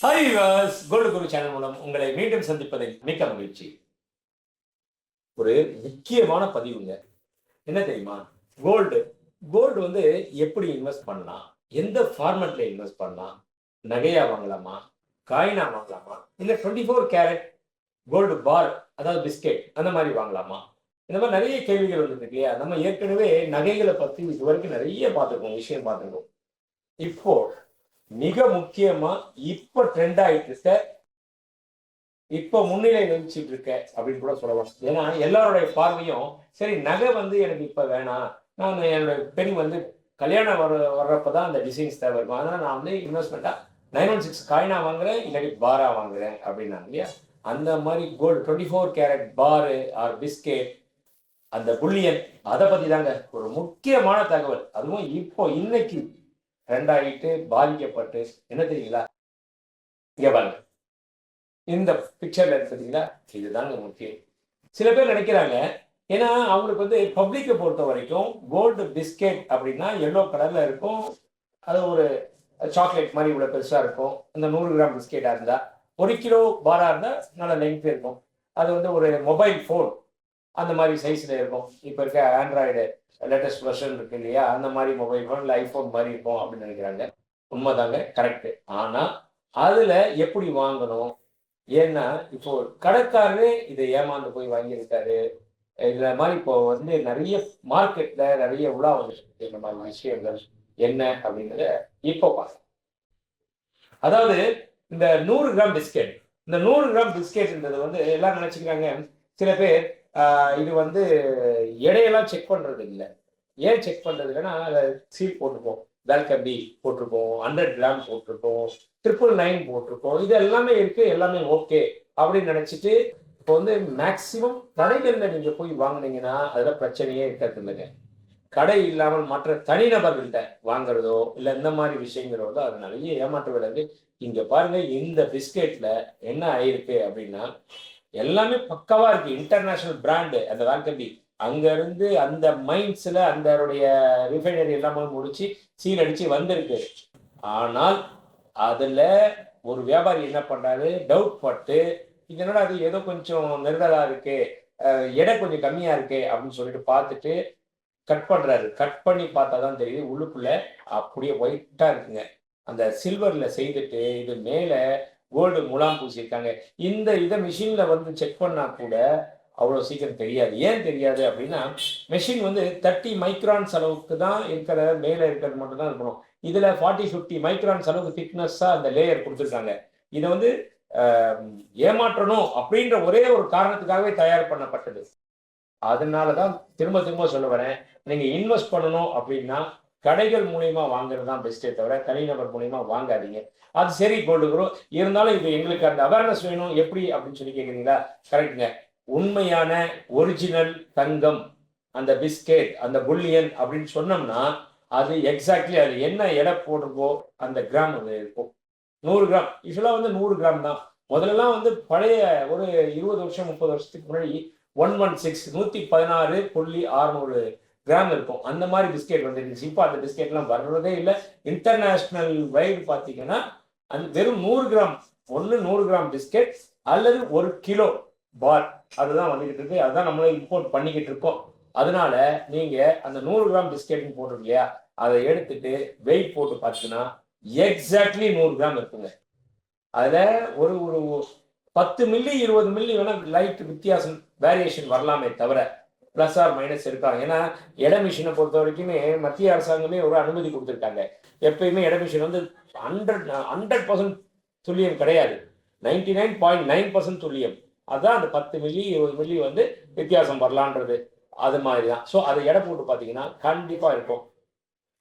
Hi viewers, gold குரு channel மூலம் உங்களை மீண்டும் சந்திப்பதில் மிக்க மகிழ்ச்சி. ஒரு முக்கியமான பதிவுங்க. என்ன தெரியுமா? கோல்டு கோல்டு வந்து எப்படி இன்வெஸ்ட் பண்ணலாம்? எந்த ஃபார்மட்ல இன்வெஸ்ட் பண்ணலாம்? நகையா வாங்கலாமா? காயினா வாங்கலாமா? இல்ல 24 கேரட் கோல்டு பார், அதாவது பிஸ்கெட் அந்த மாதிரி வாங்கலாமா? இந்த மாதிரி நிறைய கேள்விகள் வந்துருக்கு இல்லையா? நம்ம ஏற்கனவே நகைகளை பத்தி இதுவரைக்கும் நிறைய பார்த்துருக்கோம், விஷயம் பார்த்துருக்கோம். இப்போ மிக முக்கியமா இப்ப ட்ரெண்ட் ஆயிட்டு இருக்க, இப்ப முன்னிலை வகிச்சிட்டு இருக்க அப்படின்னு கூட சொல்லலாம். ஏன்னா எல்லாருடைய பார்வையும் சரி, நகை வந்து எனக்கு இப்ப வேணாம், நான் என்னோட பெண் வந்து கல்யாணம் வர்றப்பதான் அந்த டிசைன்ஸ் தேவை இருக்கும், அதனால நான் வந்து இன்வெஸ்ட்மெண்ட்டா 916 காயினா வாங்குறேன், இல்லாட்டி பாரா வாங்குறேன் அப்படின்னாங்க இல்லையா? அந்த மாதிரி கோல்டு 24 கேரட் பாரு ஆர் பிஸ்கெட், அந்த புல்லியன், அதை பத்தி தாங்க ஒரு முக்கியமான தகவல். அதுவும் இப்போ இன்னைக்கு ட்ரெண்ட் ஆகிட்டு பாதிக்கப்பட்டு, என்ன தெரியுங்களா? இங்க பாருங்க, இந்த பிக்சர்ல பார்த்தீங்களா? இதுதாங்க முக்கியம். சில பேர் நினைக்கிறாங்க, ஏன்னா அவங்களுக்கு வந்து பப்ளிக்கை பொறுத்த வரைக்கும் கோல்டு பிஸ்கெட் அப்படின்னா எல்லோ கலர்ல இருக்கும். அது ஒரு சாக்லேட் மாதிரி இவ்வளவு பெருசா இருக்கும். இந்த 100 கிராம் பிஸ்கெட்டா இருந்தா, 1 கிலோ பாரா இருந்தா நல்ல லெங்க் இருக்கும். அது வந்து ஒரு மொபைல் ஃபோன் அந்த மாதிரி சைஸ்ல இருக்கும். இப்போ இருக்க ஆண்ட்ராய்டு லேட்டஸ்ட் வெர்ஷன் இருக்கு இல்லையா? அந்த மாதிரி மொபைல் ஃபோன் இல்லை ஐஃபோன் மாதிரி இருக்கும் அப்படின்னு நினைக்கிறாங்க. உண்மைதாங்க, கரெக்ட். ஆனா அதுல எப்படி வாங்கணும்? ஏன்னா இப்போ கடைக்காரரே இதை ஏமாந்து போய் வாங்கியிருக்காரு. இதுல மாதிரி இப்போ வந்து நிறைய மார்க்கெட்ல நிறைய உலா வந்துருக்கு இந்த மாதிரி விஷயங்கள். என்ன அப்படின்றத இப்போ பார்க்கலாம். அதாவது இந்த 100 கிராம் பிஸ்கெட், இந்த 100 கிராம் பிஸ்கெட்ன்றது வந்து எல்லாரும் நினைச்சுக்கிறாங்க. சில பேர் இது வந்து எடையெல்லாம் செக் பண்றது இல்லை. ஏன் செக் பண்றது இல்லைன்னா, அதில் சீல் போட்டிருப்போம், வேல்கம்பி போட்டிருப்போம், 100 கிராம் போட்டிருப்போம், 999 போட்டிருப்போம். இது எல்லாமே இருக்கு, எல்லாமே ஓகே அப்படின்னு நினைச்சிட்டு இப்போ வந்து மேக்சிமம் கடைகளில் நீங்க போய் வாங்கினீங்கன்னா அதுல பிரச்சனையே இருக்கிறது இல்லைங்க. கடை இல்லாமல் மற்ற தனிநபர்கள்ட்ட வாங்குறதோ இல்லை இந்த மாதிரி விஷயங்களோட அது நிறைய ஏமாற்று விலங்கு. இங்க பாருங்க, இந்த பிஸ்கெட்ல என்ன ஆயிருக்கு அப்படின்னா, எல்லாமே பக்கவா இருக்கு. இன்டர்நேஷனல் பிராண்டு அந்த வேல்கம்பி, அங்க இருந்து அந்த மைன்ஸ்ல அந்த ரிஃபைனரி எல்லாமே முடிச்சு சீல் அடிச்சு வந்திருக்கு. ஆனால் அதுல ஒரு வியாபாரி என்ன பண்றாரு, டவுட் பட்டு இதனால அது ஏதோ கொஞ்சம் நெருடலா இருக்கு, எடை கொஞ்சம் கம்மியா இருக்கு அப்படின்னு சொல்லிட்டு பார்த்துட்டு கட் பண்றாரு. கட் பண்ணி பார்த்தா தான் தெரியுது உள்ளுக்குள்ள அப்படியே ஒயிட்டா இருக்குங்க. அந்த சில்வர்ல செய்துட்டு இது மேல கோல்டு முலாம் பூசியிருக்காங்க. இந்த இதை மிஷின்ல வந்து செக் பண்ணா கூட அவ்வளவு சீக்கிரம் தெரியாது. ஏன் தெரியாது அப்படின்னா, மெஷின் வந்து 30 மைக்ரான்ஸ் அளவுக்கு தான் இருக்கிற, மேல இருக்கிறது மட்டும் தான் இருக்கணும். இதுல 40-50 மைக்ரான்ஸ் அளவுக்கு திக்னஸா அந்த லேயர் கொடுத்துருக்காங்க. இதை வந்து ஏமாற்றணும் அப்படின்ற ஒரே ஒரு காரணத்துக்காகவே தயார் பண்ணப்பட்டது. அதனாலதான் திரும்ப திரும்ப சொல்ல வரேன், நீங்க இன்வெஸ்ட் பண்ணணும் அப்படின்னா கடைகள் மூலியமா வாங்குறது தான் பெஸ்டே தவிர தனிநபர் மூலியமா வாங்காதீங்க. அது சரி கோல்டு குரு, இருந்தாலும் இது எங்களுக்கு அந்த அவேர்னஸ் வேணும் எப்படி அப்படின்னு சொல்லி கேட்குறீங்களா? கரெக்டுங்க. உண்மையான ஒரிஜினல் தங்கம், அந்த பிஸ்கெட், அந்த புல்லியன் அப்படின்னு சொன்னோம்னா அது எக்ஸாக்ட்லி அது என்ன எடை போட்டிருக்கோ அந்த கிராம் அது இருக்கும். 100 கிராம் யூஸ்வலா வந்து 100 கிராம் தான். முதல்லலாம் வந்து பழைய ஒரு 20 வருஷம் 30 வருஷத்துக்கு முன்னாடி 116 116.600 கிராம் இருக்கும். அந்த மாதிரி பிஸ்கெட் வந்துருந்துச்சு. இப்போ அந்த பிஸ்கெட்லாம் வர்றதே இல்லை. இன்டர்நேஷனல் வைடு பார்த்தீங்கன்னா அந்த வெறும் 100 கிராம், ஒன்று 100 கிராம் பிஸ்கெட் அல்லது 1 கிலோ பார், அதுதான் வந்துகிட்டு இருக்கு. அதுதான் நம்மளே இம்போர்ட் பண்ணிக்கிட்டு இருக்கோம். அதனால நீங்க அந்த 100 கிராம் பிஸ்கெட்னு போட்டிருக்கு இல்லையா, அதை எடுத்துட்டு வெயிட் போட்டு பார்த்தீங்கன்னா எக்ஸாக்ட்லி 100 கிராம் இருக்குங்க. அதுல ஒரு ஒரு 10 மில்லி 20 மில்லி வேணா லைட் வித்தியாசம் வேரியேஷன் வரலாமே தவிர பிளஸ் ஆர் மைனஸ் இருக்காங்க. ஏன்னா எடை மிஷினை பொறுத்த வரைக்குமே மத்திய அரசாங்கமே ஒரு அனுமதி கொடுத்துருக்காங்க. எப்பயுமே எடை மிஷின் வந்து 100% துல்லியம் கிடையாது, 99.9% துல்லியம். அதான் அந்த 10 மில்லி 20 மில்லி வந்து வித்தியாசம் வரலான்றது அது மாதிரி தான். ஸோ அதை எடை போட்டு பார்த்தீங்கன்னா கண்டிப்பா இருக்கும்.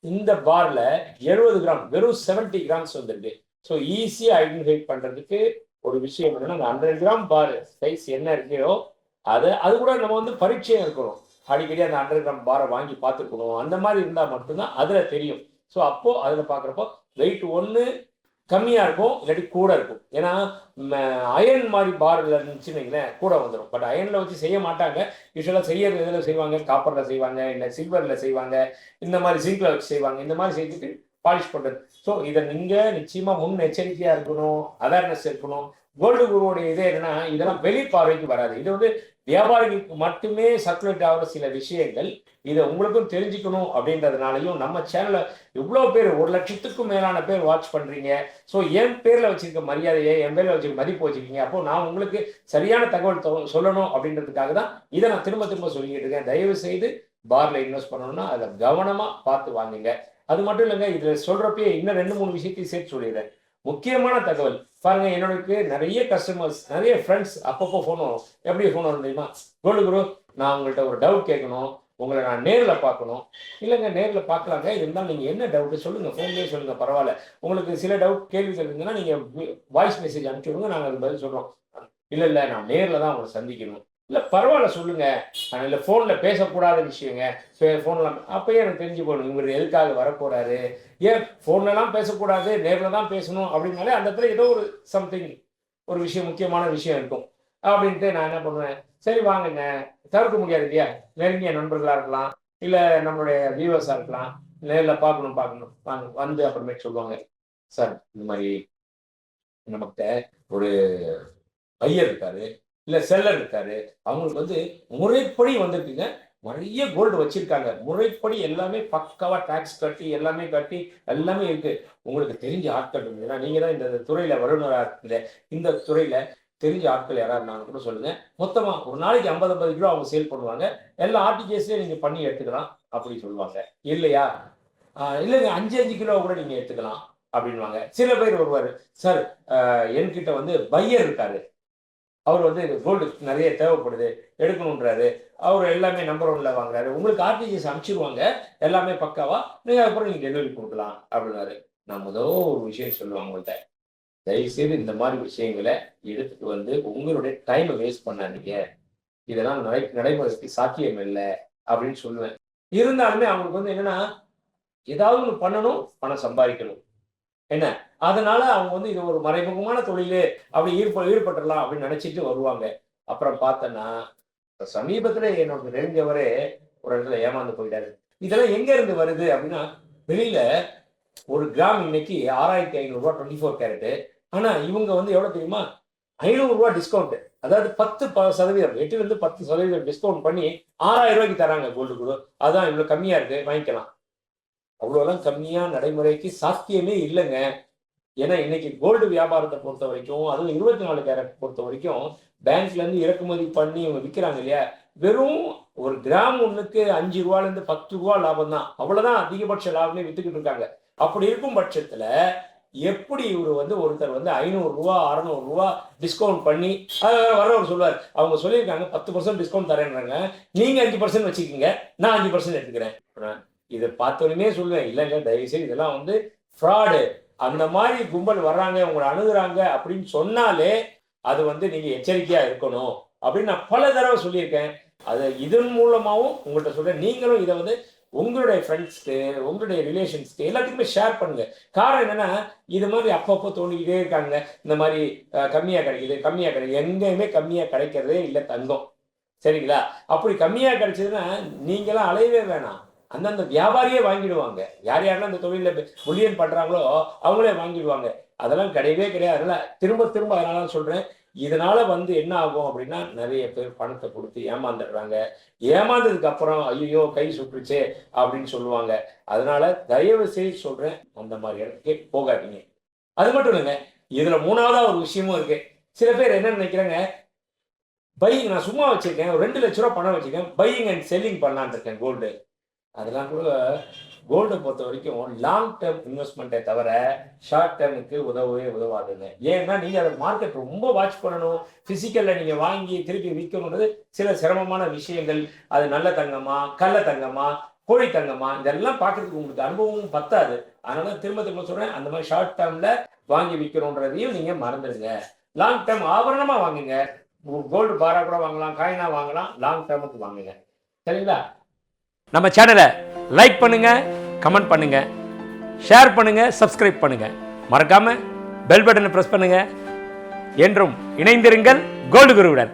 இந்த பார்ல 70 கிராம் வெறும் 70 கிராம்ஸ் வந்துருக்கு. ஸோ ஈஸியாக ஐடென்டிஃபை பண்றதுக்கு ஒரு விஷயம் என்னன்னா, அந்த 100 கிராம் பார் சைஸ் என்ன இருக்கோ அது கூட நம்ம வந்து பரீட்சையாக இருக்கணும். அடிக்கடி அந்த 100 கிராம் பாரை வாங்கி பார்த்துக்கணும். அந்த மாதிரி இருந்தால் மட்டும்தான் அதில் தெரியும். ஸோ அப்போ அதில் பார்க்குறப்போ வெயிட் ஒன்று கம்மியாக இருக்கும், இல்லாட்டி கூட இருக்கும். ஏன்னா அயன் மாதிரி பாரில் இருந்துச்சுன்னு வைங்களேன், கூட வந்துடும். பட் அயனில் வச்சு செய்ய மாட்டாங்க. யூஸ்வலாக செய்யறது இதில் செய்வாங்க, காப்பரில் செய்வாங்க, இல்லை சில்வரில் செய்வாங்க, இந்த மாதிரி ஜிங்கில் வச்சு செய்வாங்க. இந்த மாதிரி செஞ்சுட்டு பாலிஷ் பண்றது. ஸோ இதை நீங்க நிச்சயமா முன் எச்சரிக்கையா இருக்கணும், அவேர்னஸ் இருக்கணும். கோல்டு குருவோடைய இதே என்னன்னா, இதெல்லாம் வெளிப்பார்வைக்கு வராது. இது வந்து வியாபாரிகளுக்கு மட்டுமே சர்க்குலேட் ஆகிற சில விஷயங்கள். இதை உங்களுக்கும் தெரிஞ்சுக்கணும் அப்படின்றதுனாலையும் நம்ம சேனலை இவ்வளோ பேர் 1,00,000க்கும் மேலான பேர் வாட்ச் பண்றீங்க. ஸோ என் பேர்ல வச்சிருக்க மரியாதையை, என் பேர்ல வச்சிருக்க மதிப்பு வச்சிருக்கீங்க. அப்போ நான் உங்களுக்கு சரியான தகவல் சொல்லணும் அப்படின்றதுக்காக தான் இதை நான் திரும்ப திரும்ப சொல்லிக்கிட்டு இருக்கேன். தயவு செய்து பார்ல இன்வெஸ்ட் பண்ணணும்னா அதை கவனமா பார்த்து வாங்குங்க. அது மட்டும் இல்லைங்க, இதுல சொல்றப்பயே இன்னும் 2-3 விஷயத்தையும் சேர்த்து சொல்லிடுறேன். முக்கியமான தகவல் பாருங்க, என்னோட நிறைய கஸ்டமர்ஸ், நிறைய ஃப்ரெண்ட்ஸ் அப்பப்போ ஃபோன் வரும். எப்படி ஃபோன் வரும் தெரியுமா? கோல்டு குரு, நான் உங்கள்கிட்ட ஒரு டவுட் கேட்கணும், உங்களை நான் நேரில் பார்க்கணும். இல்லைங்க, நேரில் பார்க்கலாங்க, இருந்தாலும் நீங்கள் என்ன டவுட்டு சொல்லுங்கள், ஃபோன்லேயே சொல்லுங்கள், பரவாயில்ல. உங்களுக்கு சில டவுட் கேள்விகள் இருந்ததுன்னா நீங்கள் வாய்ஸ் மெசேஜ் அனுப்பிச்சி விடுங்க, நாங்கள் அது பதில் சொல்கிறோம். இல்லை நான் நேரில் தான் உங்களை சந்திக்கணும். இல்லை பரவாயில்ல சொல்லுங்க, இல்லை ஃபோனில் பேசக்கூடாத விஷயங்க, ஃபோனில் அப்பயே எனக்கு தெரிஞ்சு போகணும் இவர் எதுக்காக வரப்போறாரு, ஏன் ஃபோன்லலாம் பேசக்கூடாது நேரில் தான் பேசணும் அப்படின்னாலே அந்த இடத்துல ஏதோ ஒரு சம்திங் ஒரு விஷயம், முக்கியமான விஷயம் இருக்கும் அப்படின்ட்டு நான் என்ன பண்ணுவேன், சரி வாங்குங்க, தவிர்க்க முடியாது இல்லையா, நெருங்கிய நண்பர்களாக இருக்கலாம், இல்லை நம்மளுடைய வியூவர்ஸாக இருக்கலாம், நேரில் பார்க்கணும் வாங்க வந்து அப்புறமேட்டு சொல்லுவாங்க, சார் இந்த மாதிரி நமக்கிட்ட ஒரு பையர் இருக்காரு, இல்லை செல்லர் இருக்காரு, அவங்களுக்கு வந்து முறைப்படி வந்திருக்குங்க, நிறைய கோல்டு வச்சிருக்காங்க, முறைப்படி எல்லாமே பக்காவா டாக்ஸ் கட்டி எல்லாமே இருக்கு. உங்களுக்கு தெரிஞ்ச ஆட்கள் இருந்ததுன்னா, நீங்க தான் இந்த துறையில வல்லுநராக இருக்கீங்க, இந்த துறையில தெரிஞ்ச ஆட்கள் யாராவது இருந்தாங்க கூட சொல்லுங்க. மொத்தமா ஒரு நாளைக்கு 50 கிலோ அவங்க சேல் பண்ணுவாங்க, எல்லா ஆர்டிஜிஎஸ்லயும் நீங்க பண்ணி எடுத்துக்கலாம் அப்படி சொல்லுவாங்க. இல்லையா, இல்லைங்க 5 கிலோ கூட நீங்க எடுத்துக்கலாம் அப்படின்வாங்க. சில பேர் வருவாரு, சார் என்கிட்ட வந்து பையர் இருக்காரு, அவர் வந்து கோல்டு நிறைய தேவைப்படுது எடுக்கணுன்றாரு, அவர் எல்லாமே நம்பர் 1ல வாங்குறாரு, உங்களுக்கு ஆர்டிஜிஎஸ் அனுப்பிச்சிருவாங்க எல்லாமே பக்காவா, அப்புறம் நீங்க டெலிவரி கொடுக்கலாம் அப்படின்னாரு. நான் ஒரு விஷயம் சொல்லுவாங்க, உங்கள்கிட்ட தயவுசெய்து இந்த மாதிரி விஷயங்களை எடுத்துட்டு வந்து உங்களுடைய டைமை வேஸ்ட் பண்ணாதீங்க, இதெல்லாம் நடைமுறைக்கு சாத்தியம் இல்லை அப்படின்னு சொல்லுவேன். இருந்தாலுமே அவங்களுக்கு வந்து என்னன்னா, ஏதாவது ஒன்று பண்ணணும், பணம் சம்பாதிக்கணும் என்ன, அதனால அவங்க வந்து இது ஒரு மறைமுகமான தொழிலே அப்படி ஈடுபட்டுடலாம் அப்படின்னு நினைச்சிட்டு வருவாங்க. அப்புறம் பார்த்தேன்னா சமீபத்துல என்னோட தெரிஞ்சவரே ஒரு இடத்துல ஏமாந்து போயிட்டாரு. இதெல்லாம் எங்க இருந்து வருது அப்படின்னா, வெளியில ஒரு கிராம் இன்னைக்கு 6,500 ரூபாய் 24 கேரட். ஆனா இவங்க வந்து எவ்வளவு தெரியுமா, 500 ரூபாய் டிஸ்கவுண்ட், அதாவது 10%, 8% 10% டிஸ்கவுண்ட் பண்ணி 6,000 ரூபாய்க்கு தராங்க கோல்டு குரு. அதான் இவ்வளவு கம்மியா இருக்கு, வாங்கிக்கலாம். அவ்வளோலாம் கம்மியா நடைமுறைக்கு சாத்தியமே இல்லைங்க. ஏன்னா இன்னைக்கு கோல்டு வியாபாரத்தை பொறுத்த வரைக்கும், அதுவும் 24 கேரட் பொறுத்த வரைக்கும், பேங்க்ல இருந்து இறக்குமதி பண்ணி இவங்க விற்கிறாங்க இல்லையா, வெறும் ஒரு கிராம் ஒண்ணுக்கு 5 ரூபாயிலிருந்து 10 ரூபா லாபம் தான், அவ்வளவுதான் அதிகபட்ச லாபமே வித்துக்கிட்டு இருக்காங்க. அப்படி இருக்கும் பட்சத்துல எப்படி இவர் வந்து ஒருத்தர் வந்து 500 ரூபா 600 ரூபா டிஸ்கவுண்ட் பண்ணி வரவர் சொல்லுவார், அவங்க சொல்லியிருக்காங்க 10% டிஸ்கவுண்ட் தரேன்றாங்க, நீங்க 5% வச்சுக்கீங்க, நான் 5% எடுத்துக்கிறேன். இதை பார்த்தோன்னே சொல்லுவேன், இல்லைங்க தயவுசெய்து இதெல்லாம் வந்து ஃப்ராடு, அந்த மாதிரி கும்பல் வர்றாங்க உங்களை அணுகுறாங்க அப்படின்னு சொன்னாலே அது வந்து நீங்க எச்சரிக்கையா இருக்கணும் அப்படின்னு நான் பல தடவை சொல்லியிருக்கேன். அதை இதன் மூலமாகவும் உங்கள்கிட்ட சொல்றேன். நீங்களும் இதை வந்து உங்களுடைய ஃப்ரெண்ட்ஸ்க்கு, உங்களுடைய ரிலேஷன்ஸ்க்கு எல்லாத்துக்குமே ஷேர் பண்ணுங்க. காரணம் என்னன்னா, இது மாதிரி அப்பப்போ தோண்டிக்கிட்டே இருக்காங்க, இந்த மாதிரி கம்மியா கிடைக்குது, எங்கேயுமே கம்மியா கிடைக்கிறதே இல்லை தங்கம், சரிங்களா? அப்படி கம்மியா கிடைச்சதுன்னா நீங்களாம் அலையவே வேணாம், அந்தந்த வியாபாரியே வாங்கிடுவாங்க. யாரெல்லாம் அந்த தொழிலில் புல்லியன் பண்றாங்களோ அவங்களே வாங்கிடுவாங்க. அதெல்லாம் கிடையவே கிடையாது. அதனால திரும்ப அதனால சொல்றேன், இதனால வந்து என்ன ஆகும் அப்படின்னா, நிறைய பேர் பணத்தை கொடுத்து ஏமாந்துடுறாங்க. ஏமாந்ததுக்கு அப்புறம் ஐயோ கை சுட்டுருச்சே அப்படின்னு சொல்லுவாங்க. அதனால தயவு செய்து சொல்றேன், அந்த மாதிரி இடத்துக்கே போகாதீங்க. அது மட்டும் இல்லைங்க, இதுல 3வதா ஒரு விஷயமும் இருக்கு. சில பேர் என்ன நினைக்கிறாங்க, பையிங், நான் சும்மா வச்சிருக்கேன், ஒரு 2 லட்ச ரூபா பணம் வச்சிருக்கேன், பையிங் அண்ட் செல்லிங் பண்ணலான்னு இருக்கேன் கோல்டு. அதெல்லாம் கூட கோல்டை பொறுத்த வரைக்கும் லாங் டேர்ம் இன்வெஸ்ட்மெண்ட்டை தவிர ஷார்ட் டேர்முக்கு உதவாதுங்க. ஏன்னா நீங்க அதை மார்க்கெட் ரொம்ப வாட்ச் பண்ணணும். பிசிக்கல்ல நீங்க வாங்கி திருப்பி விற்கணுன்றது சில சிரமமான விஷயங்கள். அது நல்ல தங்கமா, கள்ள தங்கமா, கோழி தங்கமா, இதெல்லாம் பார்க்கறதுக்கு உங்களுக்கு அனுபவமும் பத்தாது. அதனால திரும்ப சொல்றேன், அந்த மாதிரி ஷார்ட் டேர்ம்ல வாங்கி விற்கணுன்றதையும் நீங்க மறந்துடுங்க. லாங் டேர்ம் ஆபரணமா வாங்குங்க. கோல்டு பாரா கூட வாங்கலாம், காயினா வாங்கலாம், லாங் டேர்முக்கு வாங்குங்க, சரிங்களா? நம்ம சேனலை லைக் பண்ணுங்க, கமெண்ட் பண்ணுங்க, ஷேர் பண்ணுங்க, சப்ஸ்கிரைப் பண்ணுங்க, மறக்காம பெல் பட்டனை பிரஸ் பண்ணுங்க. என்றும் இணைந்திருங்கள் கோல்டு குருவுடன்.